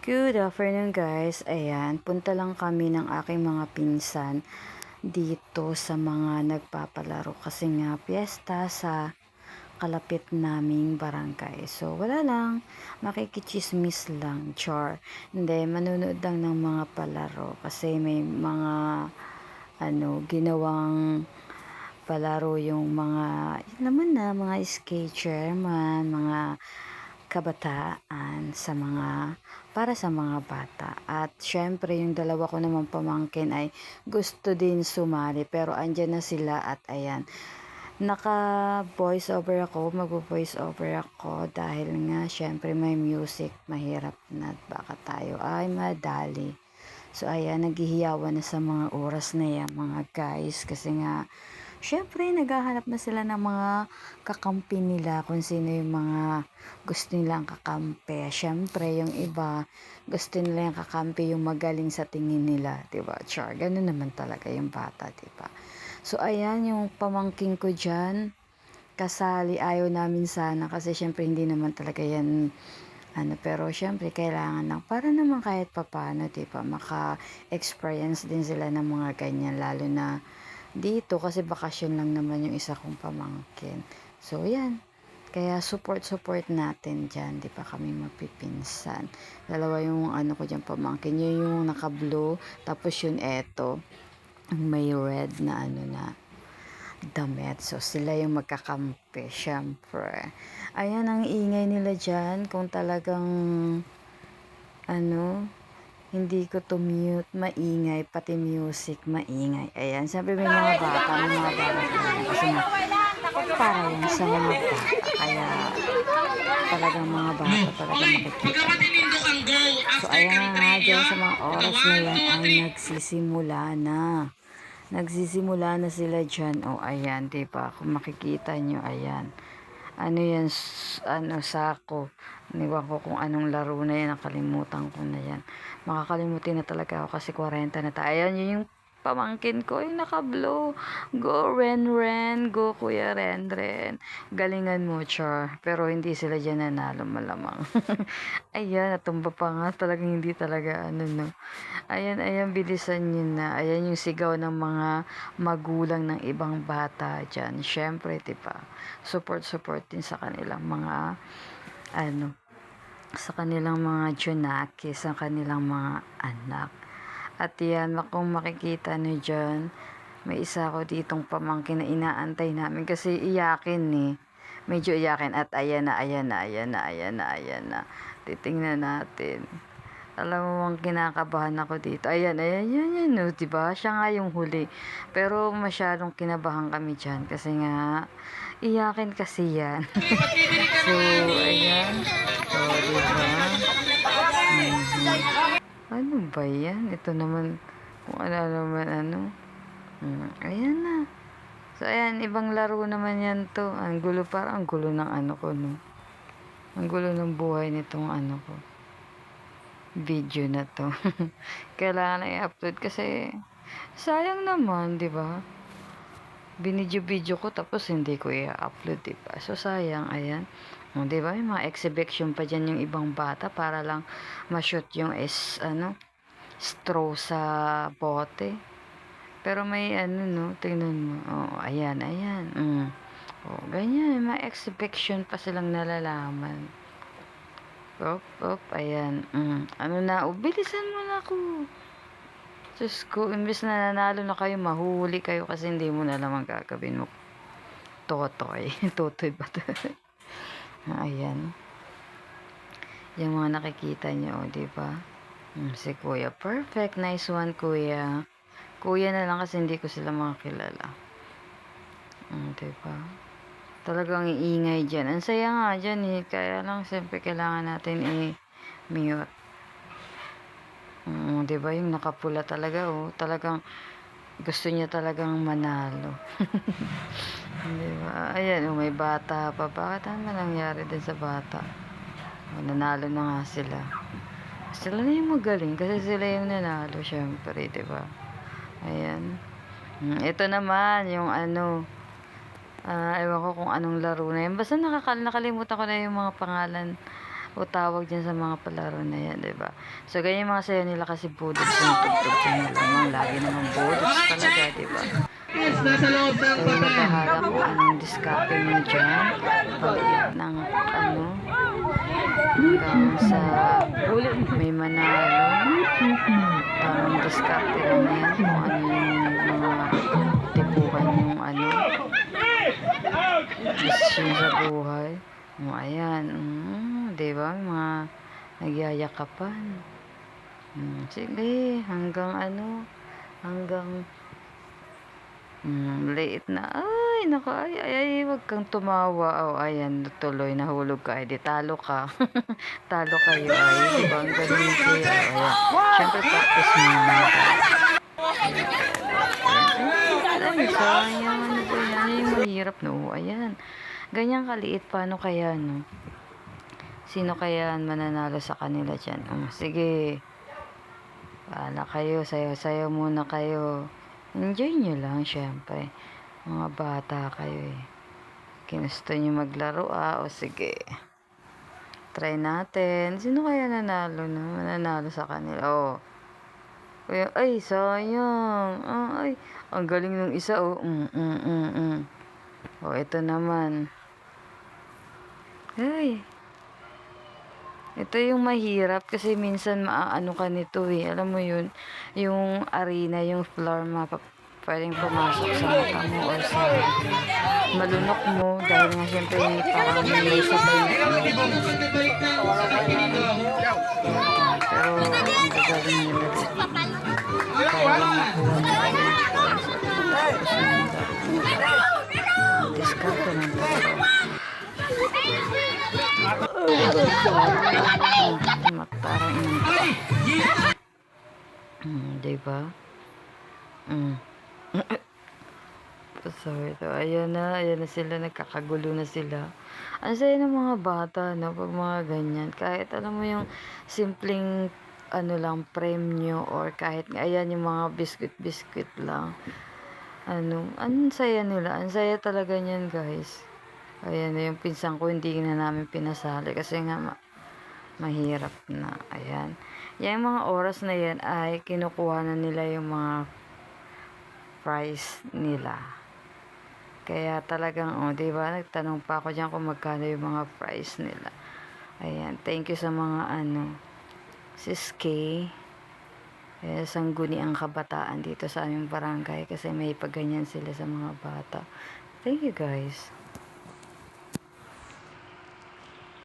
Good afternoon guys. Ayan, punta lang kami ng aking mga pinsan dito sa mga nagpapalaro kasi nga piyesta sa kalapit naming barangay. So wala lang, makikichismis lang, char. Hindi, manonood lang ng mga palaro kasi may mga ginawang palaro yung mga, yun naman na, mga skate chairman, mga kabataan sa mga para sa mga bata. At syempre yung dalawa ko naman pamangkin ay gusto din sumali pero andyan na sila at ayan. Naka voice over ako, magvo-voice over ako dahil nga syempre may music, mahirap na baka tayo ay madali. So ayan, naghihiyawan na sa mga oras na yan mga guys kasi nga syempre naghahanap na sila ng mga kakampi nila kung sino yung mga gusto nilang kakampi. Syempre yung iba gusto nila yung kakampi yung magaling sa tingin nila, 'di ba? Char, ganun naman talaga yung bata, 'di ba? So ayan yung pamangking ko diyan kasali, ayaw namin sana kasi syempre hindi naman talaga yan pero syempre kailangan lang para naman kahit papano, 'di ba, maka-experience din sila ng mga ganyan lalo na dito kasi bakasyon lang naman yung isa kong pamangkin. So yan. Kaya support natin dyan, di ba kami mapipinsan. Dalawa yung ko dyan pamangkin, yun yung naka-blue, tapos yun eto, may red na na damit. So, sila yung magkakampi, syempre. Ayan, ang ingay nila dyan. Kung talagang, hindi ko to mute, maingay. Pati music, maingay. Ayan, syempre may mga bata, may mga bata. Kasi nga, para yan sa mga bata. Kaya, talagang mga bata talaga makikita. So, ayan nga, dyan sa mga oras na yan ay nagsisimula na. Nagsisimula na sila dyan. O, ayan, diba? Kung makikita nyo, ayan. Ano yan, sako. Iniwan ko kung anong laro na yan. Nakalimutan ko na yan. Makakalimutin na talaga ako kasi 40 na tayo. Ayan, yun yung pamangkin ko, yung naka-blue. Go, Ren. Go, Kuya Ren. Galingan mo, Char. Pero hindi sila dyan nanalo, malamang. Ayan, natumba pa nga. Talagang hindi talaga, no. Ayan, bilisan nyo na. Ayan yung sigaw ng mga magulang ng ibang bata dyan. Syempre, diba? Support din sa kanilang mga, sa kanilang mga junaki, sa kanilang mga anak. At yan, kung makikita nyo dyan, may isa ko ditong pamangkin na inaantay namin kasi iyakin eh. Medyo iyakin at ayan na. Titingnan natin. Alam mo bang kinakabahan ako dito. Ayan, no, diba? Siya nga yung huli. Pero masyadong kinabahan kami dyan kasi nga, iyakin kasi yan. So, ayan. So, diba? Ano ba yan? Ito naman, kung ano naman. Ayan na. So, ayan, ibang laro naman yan to. Ang gulo, parang ang gulo ng ko, no? Ang gulo ng buhay nitong ko. Video na to. Kailangan na i-upload kasi sayang naman, di ba? Binidyo-video ko tapos hindi ko i-upload, di ba? So, sayang, ayan. Di ba? May mga exhibition pa dyan yung ibang bata para lang ma-shoot yung straw sa bote. Pero may no, tingnan mo. Oh, ayan. Oh, ganyan. May exhibition pa silang nalalaman. Ayan. Ano na, bilisan mo na ako. Diyos ko, imbes na nanalo na kayo, mahuli kayo kasi hindi mo na lang ang gagawin mo. Totoy. Totoy ba ito? Ayan. Yung mga nakikita nyo, diba? Si Kuya. Perfect. Nice one, Kuya. Kuya na lang kasi hindi ko sila makakilala. Diba? Talagang iingay dyan. Ang saya nga dyan eh. Kaya lang, siyempre, kailangan natin i-mute. Diba? Yung nakapula talaga, talagang gusto niya talagang manalo. Diba? Ayan, may bata pa. Bakit ano nangyari din sa bata? Nanalo na nga sila. Sila na yung magaling kasi sila yung nanalo, syempre, diba? Ayan. Ito naman, yung ewan ko kung anong laro na yun. Basta nakalimutan ko na yung mga pangalan o tawag diyan sa mga palaro na yan, 'di ba? So ganyan yung mga sayo nila kasi budots yung tugtog ko na lamang, lagi naman budots talaga, 'di ba? Nasa loob ng Kayo na bahala kung anong diskarte nyo dyan. Paliit ng ano, hanggang sa may manalo. Tamang diskarte lang yan kung ano yung mga tipuhan yung ano, desisyon sa buhay. O, ayan. Di ba? Mga nagyayakapan. Sige, hanggang ano, hanggang late na. Ay, naku, ay, wag kang tumawa. Oh, ayan, tuloy, nahulog ka. Ay, di talo ka. Talo kayo, ay, di ba? Ang galing ko yun. Ayan. Siyempre, practice mo naman. Ay, sayang. Ano ba yan? Ano yung mahirap, no? Ayan. Ganyan kaliit. Paano kaya, no? Sino kaya mananalo sa kanila dyan? Sige. Paala kayo. Sayo-sayo muna kayo. Enjoy nyo lang, syempre. Mga bata kayo eh. Ginusto nyo maglaro, o sige. Try natin. Sino kaya nanalo na? Mananalo sa kanila. Kaya, ay, sayang. Ay, ang galing nung isa, ito naman. Ay, ito yung mahirap kasi minsan maaano ka nito eh. Alam mo yun, yung arena, yung floor pwedeng pumasok sa mata mo or sa malunok mo dahil nga syempre parang may sabay na pero ang gagaling nila kaya lang nakuha nila discount ng talaga. Parang diba? Sorry to. Ayan na sila, nagkakagulo na sila. Ang saya ng mga bata, no? Pag mga ganyan. Kahit alam mo yung simpleng ano lang, premyo or kahit ayan yung mga biscuit lang. Ang saya nila. Ang saya talaga niyan, guys. Ayan na yung pinsan ko, hindi na namin pinasali kasi nga mahirap na. Ayan. Yung mga oras na yan ay kinukuha na nila yung mga price nila. Kaya talagang, diba, nagtanong pa ako dyan kung magkano yung mga price nila. Ayan, thank you sa mga Sis K. Sangguni ang kabataan dito sa aming barangay kasi may pagganyan sila sa mga bata. Thank you, guys.